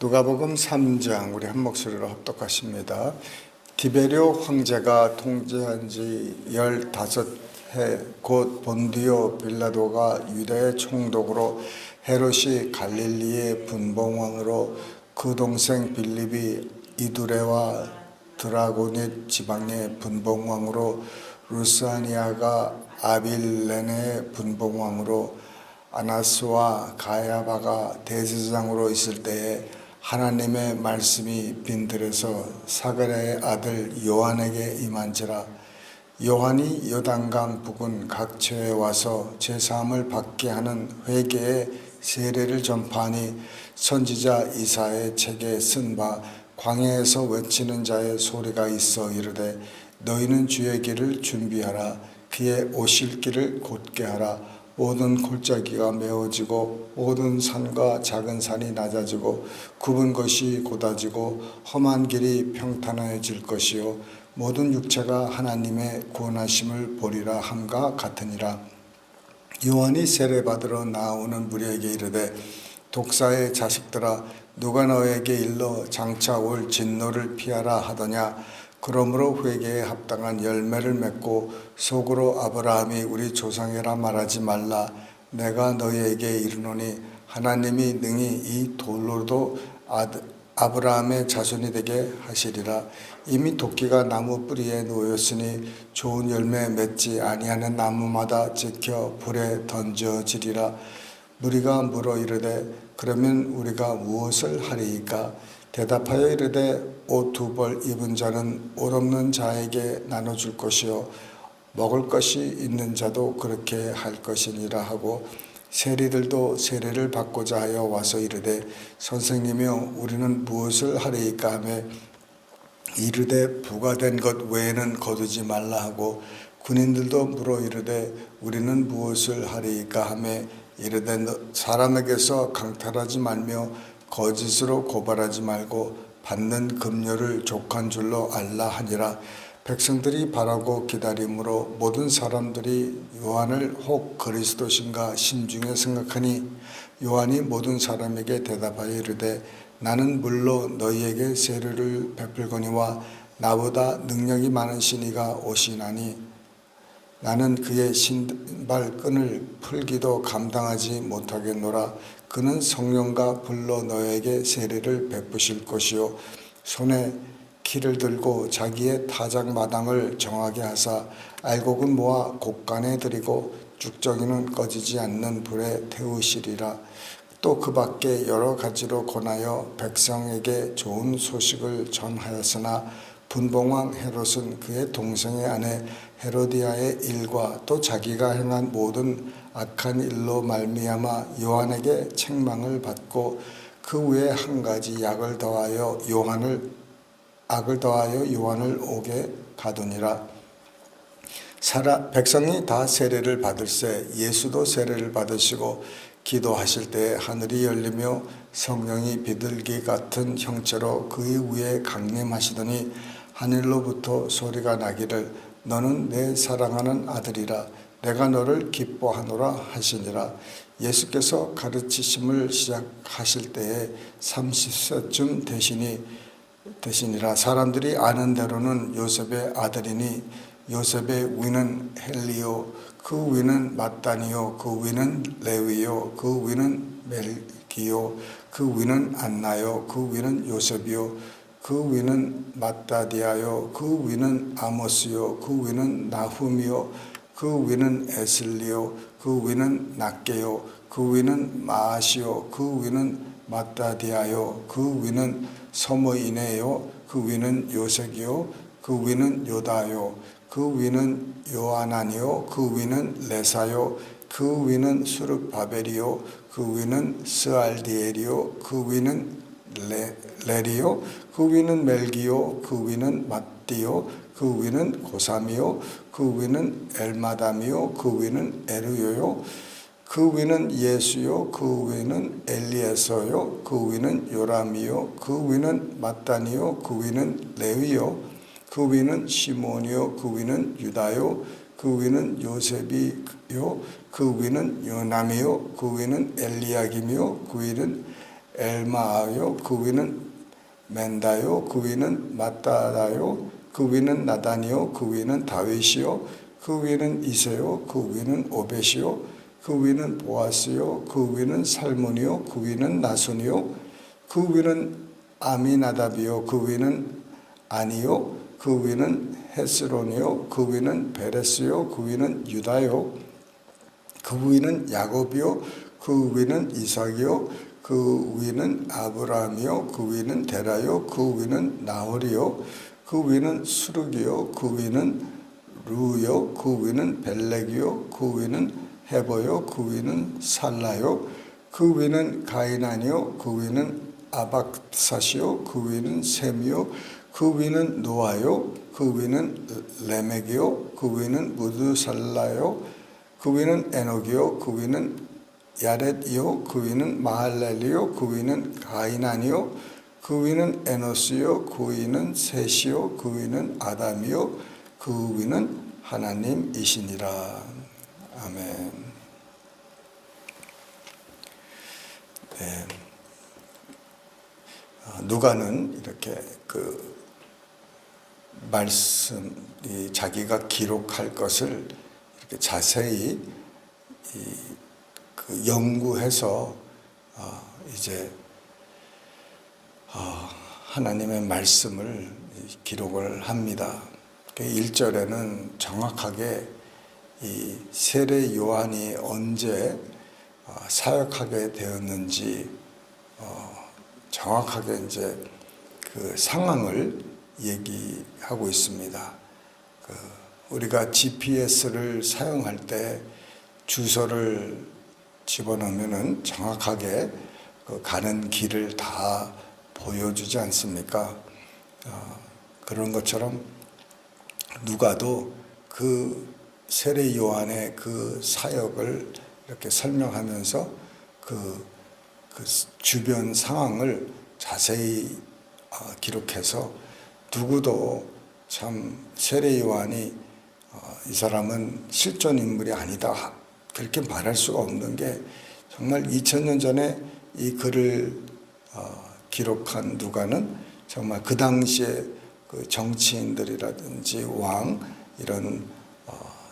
누가복음 3장 우리 한 목소리로 합독하십니다. 디베리오 황제가 통치한 지 15해 곧 본디오 빌라도가 유대의 총독으로 헤롯이 갈릴리의 분봉왕으로 그 동생 빌립이 이두레와 드라고닛 지방의 분봉왕으로 루사니아가 아빌레네의 분봉왕으로 아나스와 가야바가 대제사장으로 있을 때에 하나님의 말씀이 빈들에서 사가랴의 아들 요한에게 임한지라. 요한이 요단강 북은 각처에 와서 제사함을 받게 하는 회개의 세례를 전파하니 선지자 이사야의 책에 쓴 바 광야에서 외치는 자의 소리가 있어 이르되 너희는 주의 길을 준비하라. 그의 오실 길을 곧게 하라. 모든 골짜기가 메워지고 모든 산과 작은 산이 낮아지고 굽은 것이 곧아지고 험한 길이 평탄해질 것이요 모든 육체가 하나님의 구원하심을 보리라 함과 같으니라. 요한이 세례받으러 나오는 무리에게 이르되 독사의 자식들아 누가 너에게 일러 장차 올 진노를 피하라 하더냐. 그러므로 회개에 합당한 열매를 맺고 속으로 아브라함이 우리 조상이라 말하지 말라. 내가 너희에게 이르노니 하나님이 능히 이 돌로도 아브라함의 자손이 되게 하시리라. 이미 도끼가 나무 뿌리에 놓였으니 좋은 열매 맺지 아니하는 나무마다 지켜 불에 던져지리라. 무리가 물어 이르되 그러면 우리가 무엇을 하리이까? 대답하여 이르되 옷 2벌 입은 자는 옷 없는 자에게 나눠줄 것이요 먹을 것이 있는 자도 그렇게 할 것이니라 하고 세리들도 세례를 받고자 하여 와서 이르되 선생님이여 우리는 무엇을 하리이까 하매 이르되 부과된 것 외에는 거두지 말라 하고 군인들도 물어 이르되 우리는 무엇을 하리이까 하매 이르되 사람에게서 강탈하지 말며 거짓으로 고발하지 말고 받는 급료를 족한 줄로 알라 하니라. 백성들이 바라고 기다림으로 모든 사람들이 요한을 혹 그리스도신가 심중에 생각하니 요한이 모든 사람에게 대답하여 이르되 나는 물로 너희에게 세례를 베풀거니와 나보다 능력이 많으신 이가 오시나니 나는 그의 신발끈을 풀기도 감당하지 못하겠노라. 그는 성령과 불로 너에게 세례를 베푸실 것이요 손에 키를 들고 자기의 타작마당을 정하게 하사 알곡은 모아 곡간에 들이고 쭉정이는 꺼지지 않는 불에 태우시리라. 또 그 밖에 여러 가지로 권하여 백성에게 좋은 소식을 전하였으나 분봉왕 헤롯은 그의 동생의 아내 헤로디아의 일과 또 자기가 행한 모든 악한 일로 말미암아 요한에게 책망을 받고 그 외에 한 가지 악을 더하여 요한을 옥에 가두니라. 백성이 다 세례를 받을새 예수도 세례를 받으시고 기도하실 때 하늘이 열리며 성령이 비둘기 같은 형체로 그의 위에 강림하시더니 하늘로부터 소리가 나기를 너는 내 사랑하는 아들이라 내가 너를 기뻐하노라 하시니라. 예수께서 가르치심을 시작하실 때에 30세쯤 되시니라. 사람들이 아는 대로는 요셉의 아들이니 요셉의 위는 헬리요 그 위는 마따니요 그 위는 레위요 그 위는 멜기요 그 위는 안나요 그 위는 요셉이요 그 위는 마따디아요 그 위는 아모스요 그 위는 나훔이요 그 위는 에슬리요 그 위는 낫게요 그 위는 마아시요 그 위는 마따디아요 그 위는 서모이네요 그 위는 요색이요 그 위는 요다요 그 위는 요아나니요 그 위는 레사요 그 위는 수르바벨이요 그 위는 스알디엘이요 그 위는 레리요 그 위는 멜기요 그 위는 matti요 그 위는 고삼이요 그 위는 엘마담이요 그 위는 에르요요 그 위는 예수요 그 위는 엘리에서요 그 위는 요람이요 그 위는 마따니요 그 위는 레위요 그 위는 시몬이요 그 위는 유다요 그 위는 요셉이요 그 위는 요남이요 그 위는 엘리야김이요 그 위는 엘마아요, 그 위는 멘다요, 그 위는 마따다요, 그 위는 나단이요, 그 위는 다윗이요, 그 위는 이세요, 그 위는 오벳이요, 그 위는 보아스요, 그 위는 살몬이요, 그 위는 나손이요, 그 위는 아미나답이요, 그 위는 아니요, 그 위는 헤스론이요, 그 위는 베레스요, 그 위는 유다요, 그 위는 야곱이요, 그 위는 이삭이요, 그 위는 아브라함이요, 그 위는 데라요, 그 위는 나홀이요, 그 위는 수룩이요, 그 위는 루요, 그 위는 벨렉이요, 그 위는 헤보요, 그 위는 살라요, 그 위는 가이난이요, 그 위는 아박사시요, 그 위는 셈이요, 그 위는 노아요, 그 위는 레멕이요, 그 위는 무드살라요, 그 위는 에녹이요, 그 위는 야렛이요, 그 위는 마할렐이요, 그 위는 가이난이요, 그 위는 에노스요, 그 위는 셋이요, 그 위는 아담이요, 그 위는 하나님이시니라. 아멘. 네. 누가는 이렇게 그 말씀이 자기가 기록할 것을 이렇게 자세히 그 연구해서 이제 하나님의 말씀을 기록을 합니다. 1절에는 정확하게 이 세례 요한이 언제 사역하게 되었는지 정확하게 이제 그 상황을 얘기하고 있습니다. 우리가 GPS를 사용할 때 주소를 집어넣으면은 정확하게 그 가는 길을 다 보여주지 않습니까? 그런 것처럼 누가도 그 세례 요한의 그 사역을 이렇게 설명하면서 그 주변 상황을 자세히 기록해서 누구도 참 세례 요한이 이 사람은 실존 인물이 아니다 그렇게 말할 수가 없는 게 정말 2000년 전에 이 글을 기록한 누가는 정말 그 당시에 그 정치인들이라든지 왕 이런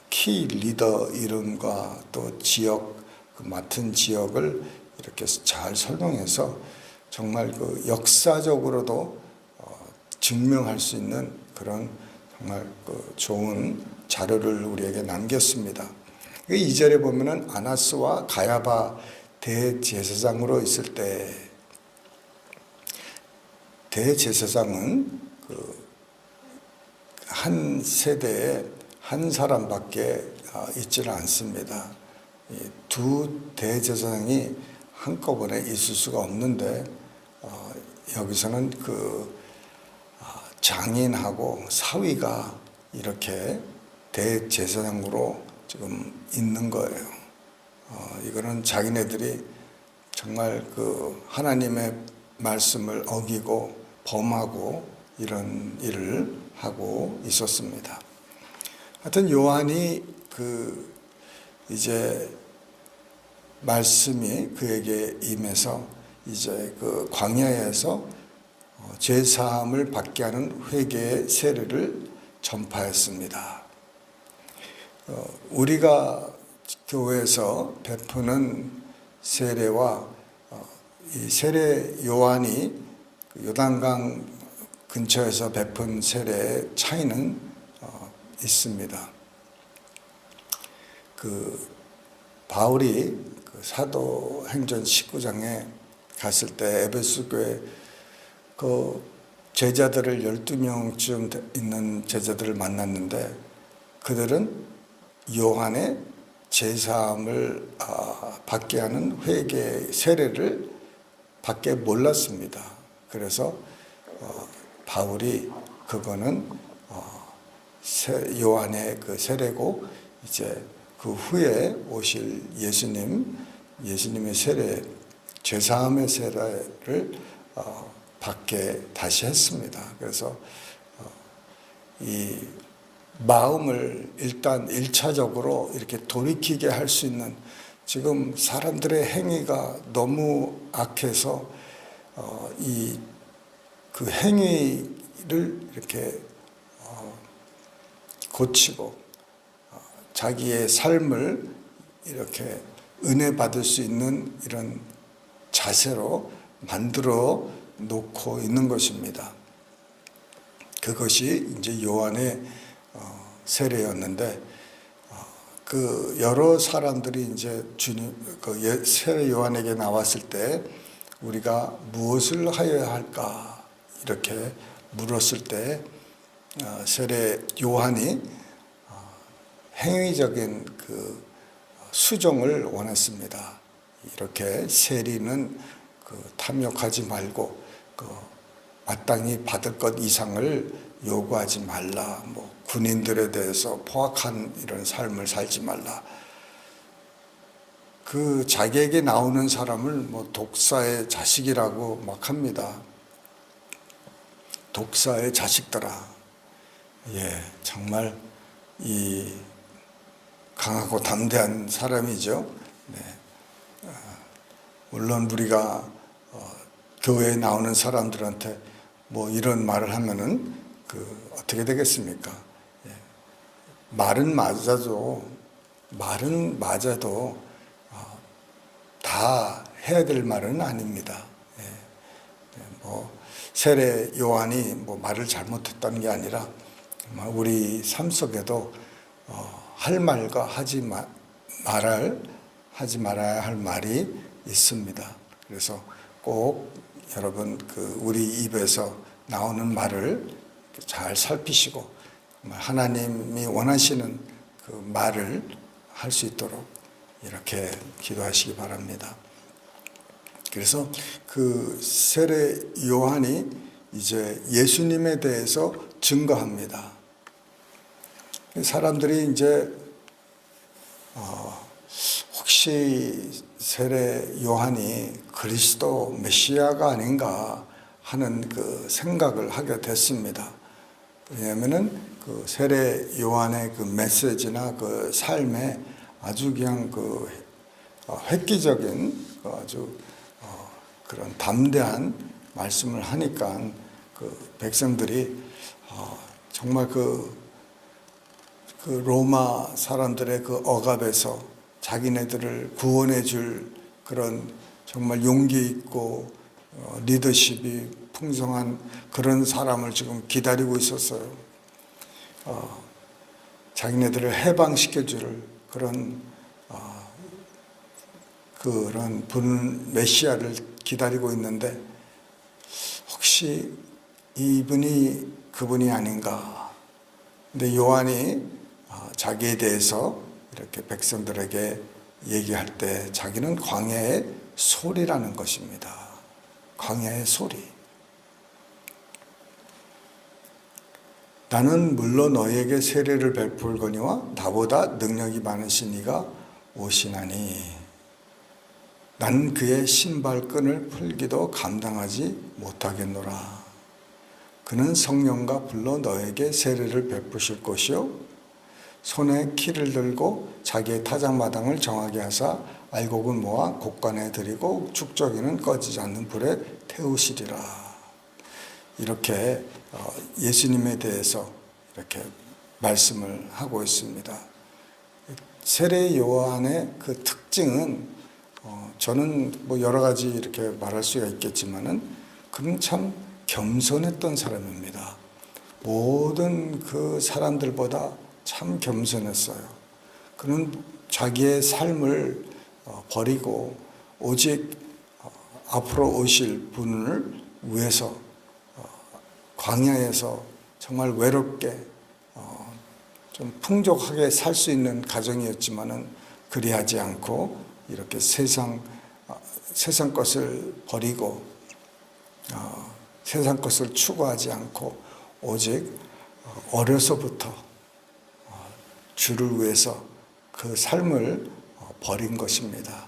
키 리더 이름과 또 지역 그 맡은 지역을 이렇게 잘 설명해서 정말 그 역사적으로도 증명할 수 있는 그런 정말 그 좋은 자료를 우리에게 남겼습니다. 2절에 보면은 아나스와 가야바 대제사장으로 있을 때 대제사장은 그 한 세대에 한 사람밖에 있지는 않습니다. 두 대제사장이 한꺼번에 있을 수가 없는데 여기서는 그 장인하고 사위가 이렇게 대제사장으로 지금 있는 거예요. 이거는 자기네들이 정말 그 하나님의 말씀을 어기고 범하고 이런 일을 하고 있었습니다. 하여튼 요한이 그 이제 말씀이 그에게 임해서 이제 그 광야에서 죄 사함을 받게 하는 회개의 세례를 전파했습니다. 우리가 교회에서 베푸는 세례와 이 세례 요한이 요단강 근처에서 베푼 세례의 차이는 있습니다. 그 바울이 그 사도행전 19장에 갔을 때 에베소 교회 그 제자들을 12명쯤 있는 제자들을 만났는데 그들은 요한의 제사함을 받게 하는 회개 세례를 밖에 몰랐습니다. 그래서 바울이 그거는 요한의 그 세례고 이제 그 후에 오실 예수님의 세례, 죄사함의 세례를 받게 다시 했습니다. 그래서 이 마음을 일단 1차적으로 이렇게 돌이키게 할 수 있는 지금 사람들의 행위가 너무 악해서 이 그 행위를 이렇게 고치고 자기의 삶을 이렇게 은혜 받을 수 있는 이런 자세로 만들어 놓고 있는 것입니다. 그것이 이제 요한의 세례였는데, 그 여러 사람들이 이제 주님 그 세례 요한에게 나왔을 때 우리가 무엇을 하여야 할까 이렇게 물었을 때 세례 요한이 행위적인 그 수종을 원했습니다. 이렇게 세리는 탐욕하지 말고 마땅히 받을 것 이상을 요구하지 말라. 뭐 군인들에 대해서 포악한 이런 삶을 살지 말라. 그 자기에게 나오는 사람을 뭐 독사의 자식이라고 막 합니다. 독사의 자식들아. 예, 정말 이 강하고 담대한 사람이죠. 네. 물론 우리가 교회에 나오는 사람들한테 뭐 이런 말을 하면은 어떻게 되겠습니까? 예. 말은 맞아도 다 해야 될 말은 아닙니다. 예. 뭐 세례 요한이 뭐 말을 잘못했다는 게 아니라 우리 삶 속에도 할 말과 하지 말아야 할 말이 있습니다. 그래서 꼭 여러분 우리 입에서 나오는 말을 잘 살피시고 하나님이 원하시는 그 말을 할 수 있도록 이렇게 기도하시기 바랍니다. 그래서 그 세례 요한이 이제 예수님에 대해서 증거합니다. 사람들이 이제 혹시 세례 요한이 그리스도 메시아가 아닌가 하는 그 생각을 하게 됐습니다. 왜냐하면은 그 세례 요한의 그 메시지나 그 삶에 아주 그냥 획기적인 아주 그런 담대한 말씀을 하니까 그 백성들이 정말 그 로마 사람들의 그 억압에서 자기네들을 구원해 줄 그런 정말 용기 있고 리더십이 풍성한 그런 사람을 지금 기다리고 있었어요. 자기네들을 해방시켜 줄 그런 메시아를 기다리고 있는데 혹시 이분이 그분이 아닌가. 근데 요한이 자기에 대해서 이렇게 백성들에게 얘기할 때 자기는 광야의 소리라는 것입니다. 광야의 소리. 나는 물론 너희에게 세례를 베풀거니와 나보다 능력이 많으신 이가 오시나니 나는 그의 신발끈을 풀기도 감당하지 못하겠노라. 그는 성령과 불러 너에게 세례를 베푸실 것이요 손에 키를 들고 자기의 타작마당을 정하게 하사 알곡은 모아 곡간에 들이고 축적이는 꺼지지 않는 불에 태우시리라. 이렇게 예수님에 대해서 이렇게 말씀을 하고 있습니다. 세례 요한의 그 특징은 저는 뭐 여러 가지 이렇게 말할 수가 있겠지만은 그는 참 겸손했던 사람입니다. 모든 그 사람들보다 참 겸손했어요. 그는 자기의 삶을 버리고 오직 앞으로 오실 분을 위해서 광야에서 정말 외롭게 좀 풍족하게 살 수 있는 가정이었지만은 그리하지 않고 이렇게 세상 것을 버리고 세상 것을 추구하지 않고 오직 어려서부터 주를 위해서 그 삶을 버린 것입니다.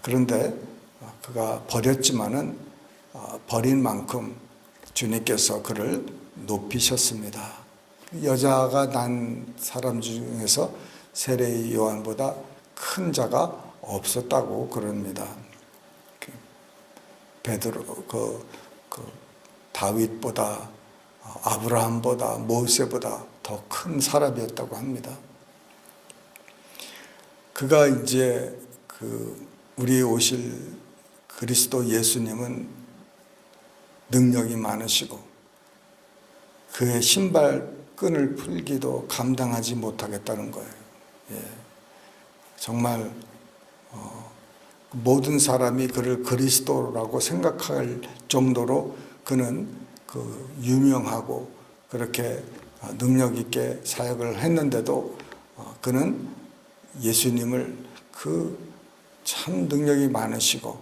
그런데 그가 버렸지만은 버린 만큼 주님께서 그를 높이셨습니다. 여자가 난 사람 중에서 세례 요한보다 큰 자가 없었다고 그럽니다. 베드로 그 다윗보다 아브라함보다 모세보다 더 큰 사람이었다고 합니다. 그가 이제 우리의 오실 그리스도 예수님은 능력이 많으시고 그의 신발끈을 풀기도 감당하지 못하겠다는 거예요. 예. 정말 모든 사람이 그를 그리스도라고 생각할 정도로 그는 유명하고 그렇게 능력 있게 사역을 했는데도 그는 예수님을 참 능력이 많으시고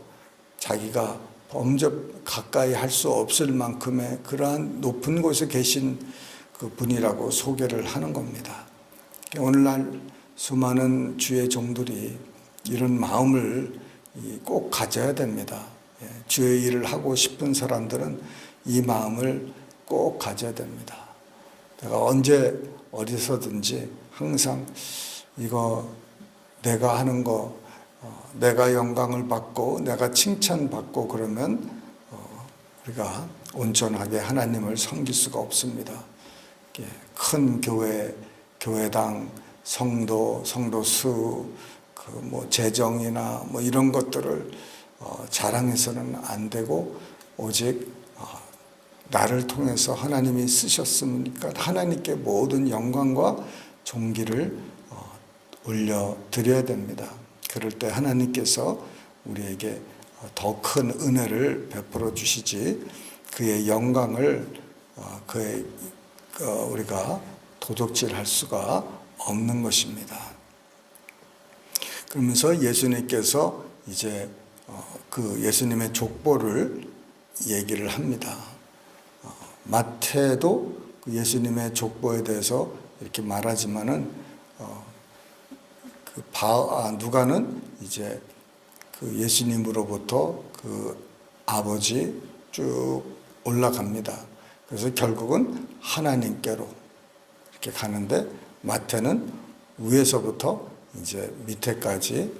자기가 범접 가까이 할 수 없을 만큼의 그러한 높은 곳에 계신 그 분이라고 소개를 하는 겁니다. 오늘날 수많은 주의 종들이 이런 마음을 꼭 가져야 됩니다. 주의 일을 하고 싶은 사람들은 이 마음을 꼭 가져야 됩니다. 내가 언제 어디서든지 항상 이거 내가 하는 거 내가 영광을 받고 내가 칭찬받고 그러면 우리가 온전하게 하나님을 섬길 수가 없습니다. 큰 교회, 교회당, 성도, 성도수, 재정이나 이런 것들을 자랑해서는 안 되고 오직 나를 통해서 하나님이 쓰셨으니까 하나님께 모든 영광과 존귀를 올려드려야 됩니다. 그럴 때 하나님께서 우리에게 더 큰 은혜를 베풀어 주시지 그의 영광을 우리가 도둑질할 수가 없는 것입니다. 그러면서 예수님께서 이제 예수님의 족보를 얘기를 합니다. 마태도 예수님의 족보에 대해서 이렇게 말하지만은 누가는 이제 예수님으로부터 아버지 쭉 올라갑니다. 그래서 결국은 하나님께로 이렇게 가는데 마태는 위에서부터 이제 밑에까지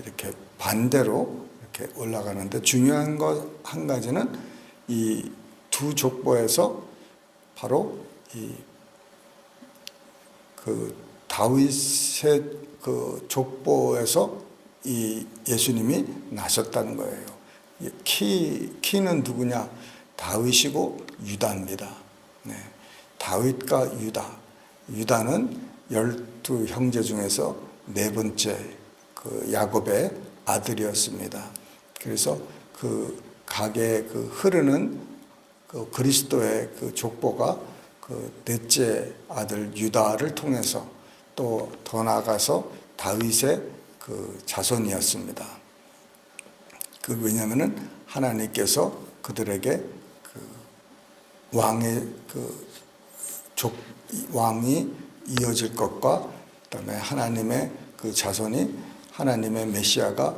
이렇게 반대로 이렇게 올라가는데 중요한 것 한 가지는 이 두 족보에서 바로 다윗의 족보에서 이 예수님이 나셨다는 거예요. 키는 누구냐? 다윗이고 유다입니다. 네. 다윗과 유다. 유다는 12 형제 중에서 네 번째 야곱의 아들이었습니다. 그래서 각의 흐르는 그리스도의 족보가 넷째 아들 유다를 통해서 또 더 나아가서 다윗의 자손이었습니다. 왜냐하면은 하나님께서 그들에게 왕이 이어질 것과 그다음에 하나님의 자손이 하나님의 메시아가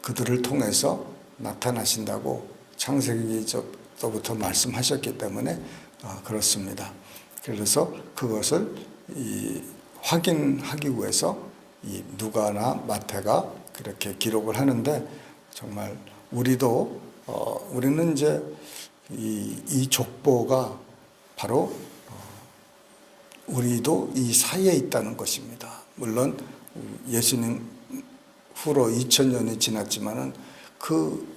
그들을 통해서 나타나신다고 창세기부터 말씀하셨기 때문에 그렇습니다. 그래서 그것을 확인하기 위해서 이 누가나 마태가 그렇게 기록을 하는데 정말 우리는 이제 이 족보가 바로 우리도 이 사이에 있다는 것입니다. 물론 예수님 후로 2000년이 지났지만은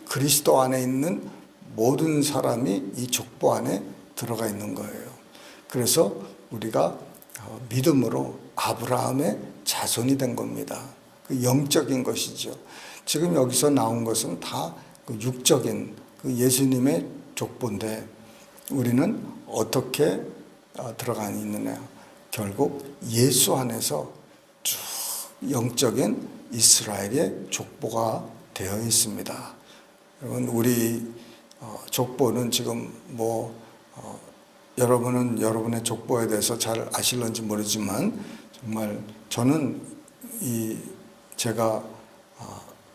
그리스도 안에 있는 모든 사람이 이 족보 안에 들어가 있는 거예요. 그래서 우리가 믿음으로 아브라함의 자손이 된 겁니다. 영적인 것이죠. 지금 여기서 나온 것은 다 육적인 예수님의 족보인데 우리는 어떻게 들어가 있느냐? 결국 예수 안에서 쭉 영적인 이스라엘의 족보가 되어 있습니다. 여러분, 우리 족보는 지금 여러분은 여러분의 족보에 대해서 잘 아실런지 모르지만 정말 저는 제가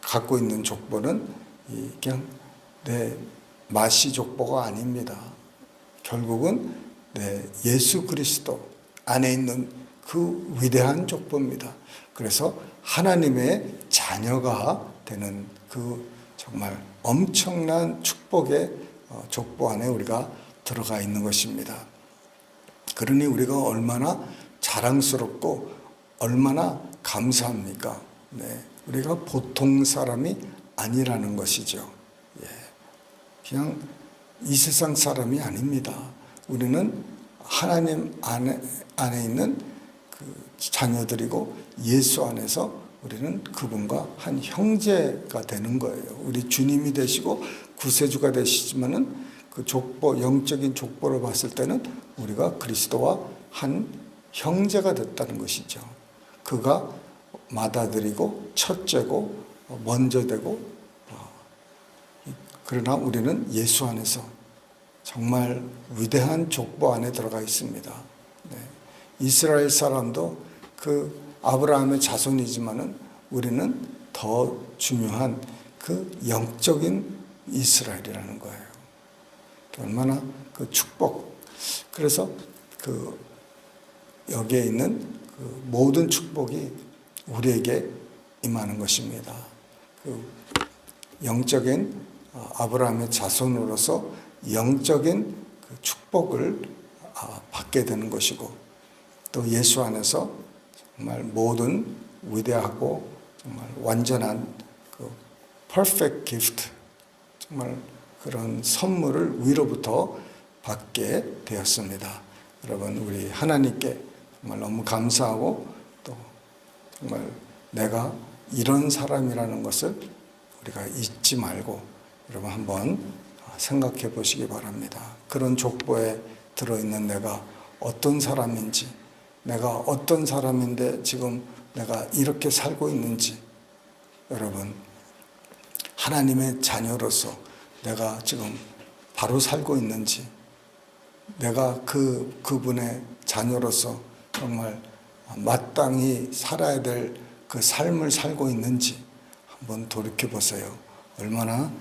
갖고 있는 족보는 그냥 내 마시 족보가 아닙니다. 결국은 예수 그리스도 안에 있는 그 위대한 족보입니다. 그래서 하나님의 자녀가 되는 정말 엄청난 축복의 족보 안에 우리가 들어가 있는 것입니다. 그러니 우리가 얼마나 자랑스럽고 얼마나 감사합니까? 네, 우리가 보통 사람이 아니라는 것이죠. 예, 그냥 이 세상 사람이 아닙니다. 우리는 하나님 안에 있는 그 자녀들이고 예수 안에서 우리는 그분과 한 형제가 되는 거예요. 우리 주님이 되시고 구세주가 되시지만은 그 족보, 영적인 족보로 봤을 때는 우리가 그리스도와 한 형제가 됐다는 것이죠. 그가 맏아들이고 첫째고 먼저 되고, 그러나 우리는 예수 안에서 정말 위대한 족보 안에 들어가 있습니다. 네. 이스라엘 사람도 그 아브라함의 자손이지만은 우리는 더 중요한 그 영적인 이스라엘이라는 거예요. 얼마나 그 축복. 그래서 그 여기에 있는 그 모든 축복이 우리에게 임하는 것입니다. 그 영적인 아브라함의 자손으로서 영적인 그 축복을 받게 되는 것이고, 또 예수 안에서 정말 모든 위대하고 정말 완전한 그 perfect gift, 정말 그런 선물을 위로부터 받게 되었습니다. 여러분, 우리 하나님께 정말 너무 감사하고, 또 정말 내가 이런 사람이라는 것을 우리가 잊지 말고 여러분 한번 생각해 보시기 바랍니다. 그런 족보에 들어있는 내가 어떤 사람인지, 내가 어떤 사람인데 지금 내가 이렇게 살고 있는지, 여러분 하나님의 자녀로서 내가 지금 바로 살고 있는지, 내가 그분의 자녀로서 정말 마땅히 살아야 될 그 삶을 살고 있는지 한번 돌이켜 보세요. 얼마나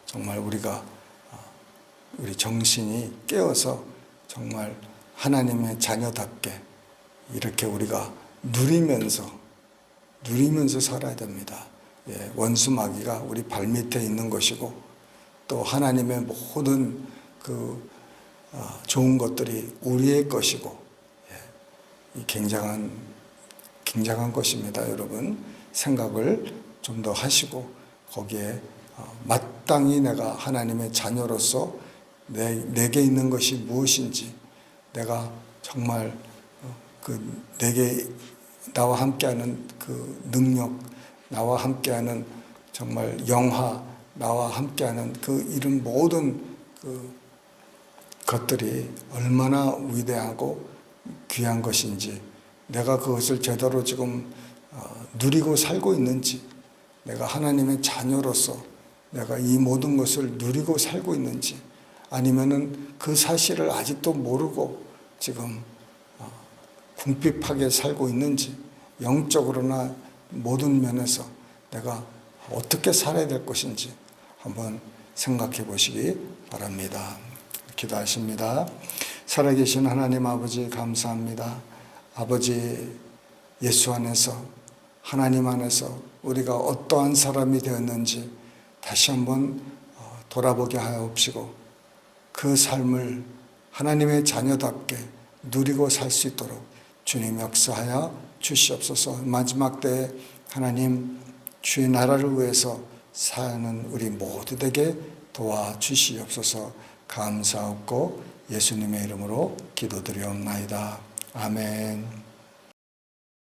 정말 우리가 우리 정신이 깨어서 정말 하나님의 자녀답게 이렇게 우리가 누리면서 살아야 됩니다. 예, 원수 마귀가 우리 발밑에 있는 것이고, 또 하나님의 모든 그 좋은 것들이 우리의 것이고, 이 굉장한 것입니다. 여러분 생각을 좀 더 하시고 거기에 마땅히 내가 하나님의 자녀로서 내게 있는 것이 무엇인지, 내가 정말 내게 나와 함께하는 그 능력, 나와 함께하는 정말 영화, 나와 함께하는 그 이런 모든 그 것들이 얼마나 위대하고 귀한 것인지, 내가 그것을 제대로 지금 누리고 살고 있는지, 내가 하나님의 자녀로서 내가 이 모든 것을 누리고 살고 있는지, 아니면은 그 사실을 아직도 모르고 지금 궁핍하게 살고 있는지, 영적으로나 모든 면에서 내가 어떻게 살아야 될 것인지 한번 생각해 보시기 바랍니다. 기도하십니다. 살아계신 하나님 아버지, 감사합니다. 아버지, 예수 안에서, 하나님 안에서 우리가 어떠한 사람이 되었는지 다시 한번 돌아보게 하옵시고, 그 삶을 하나님의 자녀답게 누리고 살 수 있도록 주님 역사하여 주시옵소서. 마지막 때에 하나님 주의 나라를 위해서 사는 우리 모두에게 도와주시옵소서. 감사하고 예수님의 이름으로 기도드리옵나이다. 아멘.